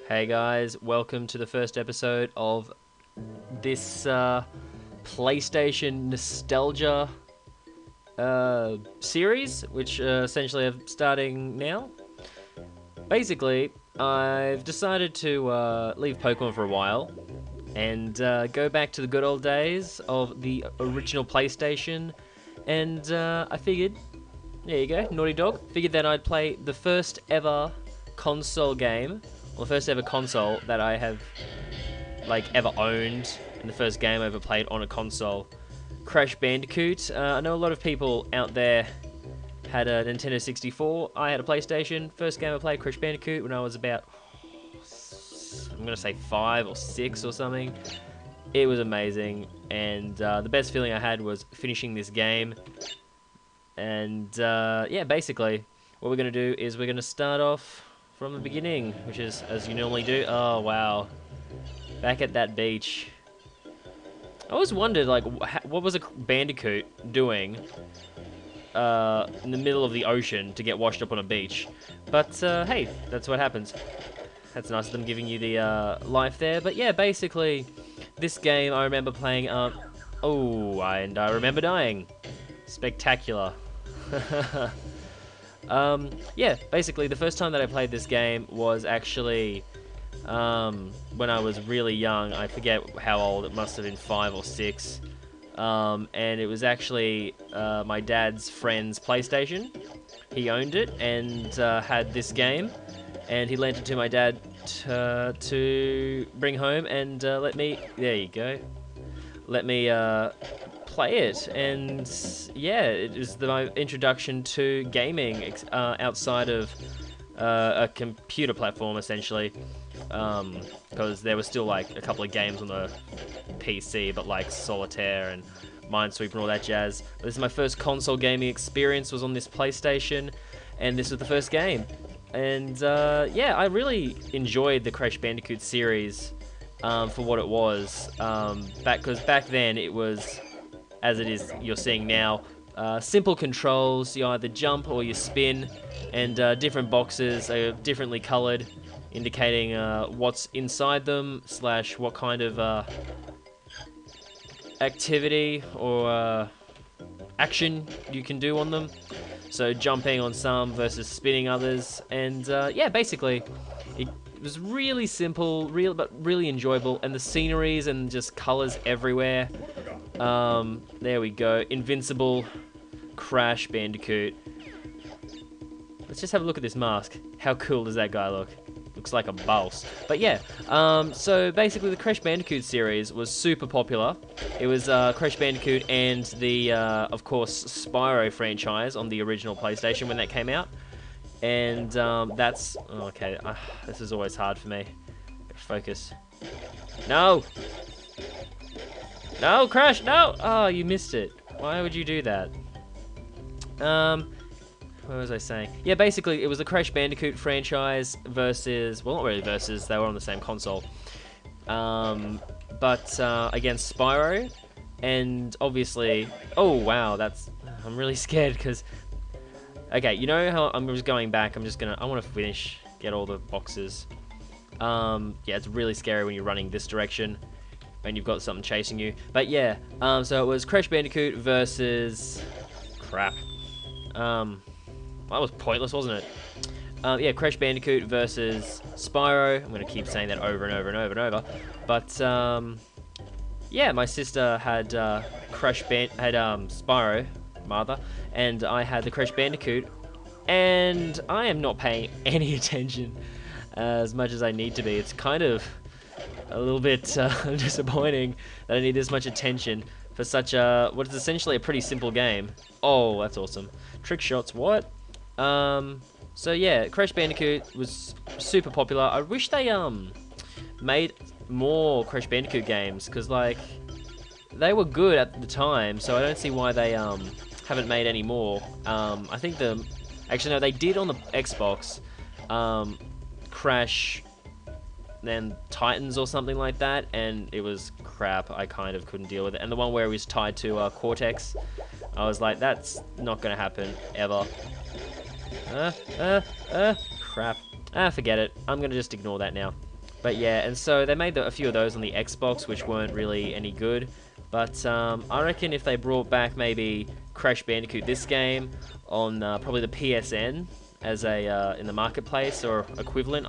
Hey guys, welcome to the first episode of this PlayStation nostalgia series, which essentially I'm starting now. Basically, I've decided to leave Pokemon for a while and go back to the good old days of the original PlayStation, and I figured, there you go, Naughty Dog, figured that I'd play the first ever console game, or the first ever console that I have ever owned, and the first game I ever played on a console, Crash Bandicoot. I know a lot of people out there had a Nintendo 64. I had a PlayStation. First game I played, Crash Bandicoot, when I was about, I'm gonna say 5 or 6 or something. It was amazing, and the best feeling I had was finishing this game. And yeah, basically, what we're gonna do is we're gonna start off from the beginning, which is as you normally do. Oh wow, back at that beach. I always wondered, like, what was a Bandicoot doing in the middle of the ocean to get washed up on a beach? But hey, that's what happens. That's nice of them giving you the life there. But yeah, basically, this game I remember playing. And I remember dying. Spectacular. Yeah, basically, the first time that I played this game was actually when I was really young. I forget how old, it must have been 5 or 6. And it was actually my dad's friend's PlayStation. He owned it and had this game, and he lent it to my dad to bring home and let me, there you go, let me play it. And yeah, it was my introduction to gaming outside of a computer platform, essentially, because there was still like a couple of games on the PC, but like Solitaire and Minesweeper and all that jazz. But this is my first console gaming experience, was on this PlayStation, and this was the first game. And yeah, I really enjoyed the Crash Bandicoot series for what it was, because back then it was, as it is you're seeing now, simple controls. You either jump or you spin, and different boxes are differently colored, indicating what's inside them, / what kind of activity or action you can do on them. So jumping on some versus spinning others. And yeah, basically it was really simple, but really enjoyable, and the sceneries and just colors everywhere. There we go, Invincible Crash Bandicoot. Let's just have a look at this mask. How cool does that guy look? Looks like a boss. But yeah, so basically the Crash Bandicoot series was super popular. It was Crash Bandicoot and the, of course, Spyro franchise on the original PlayStation when that came out. And that's, okay, this is always hard for me. Focus. No! No, Crash, no! Oh, you missed it. Why would you do that? What was I saying? Yeah, basically, it was the Crash Bandicoot franchise versus, well, not really versus, they were on the same console. But against Spyro, and obviously, oh wow, I'm really scared because, okay, you know how I'm just going back, I want to get all the boxes. Yeah, it's really scary when you're running this direction and you've got something chasing you. But yeah, so it was Crash Bandicoot versus, crap. That was pointless, wasn't it? Yeah, Crash Bandicoot versus Spyro. I'm going to keep saying that over and over and over and over. But, yeah, my sister had Spyro, rather, and I had the Crash Bandicoot, and I am not paying any attention as much as I need to be. It's kind of a little bit disappointing that I need this much attention for such what is essentially a pretty simple game. Oh, that's awesome. Trick shots, what? So yeah, Crash Bandicoot was super popular. I wish they made more Crash Bandicoot games, because like they were good at the time, so I don't see why they haven't made any more. I think actually no, they did on the Xbox, Crash then Titans or something like that, and it was crap. I kind of couldn't deal with it. And the one where it was tied to Cortex, I was like, that's not gonna happen ever. Crap. Forget it. I'm gonna just ignore that now. But yeah, and so they made a few of those on the Xbox, which weren't really any good. But I reckon if they brought back maybe Crash Bandicoot this game on probably the PSN as a in the marketplace or equivalent,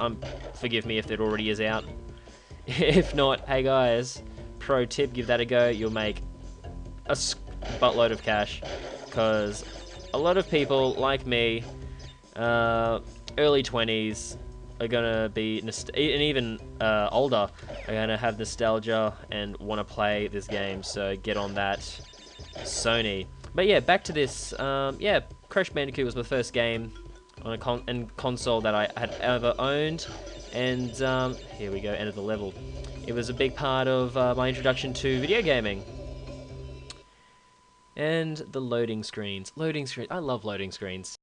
forgive me if it already is out. If not, hey guys, pro tip, give that a go. You'll make a buttload of cash, because a lot of people like me, early 20s, are gonna be and even older are gonna have nostalgia and want to play this game. So get on that, Sony. But yeah, back to this. Yeah, Crash Bandicoot was my first game on a console that I had ever owned, and here we go, end of the level. It was a big part of my introduction to video gaming. And the loading screens. Loading screens. I love loading screens.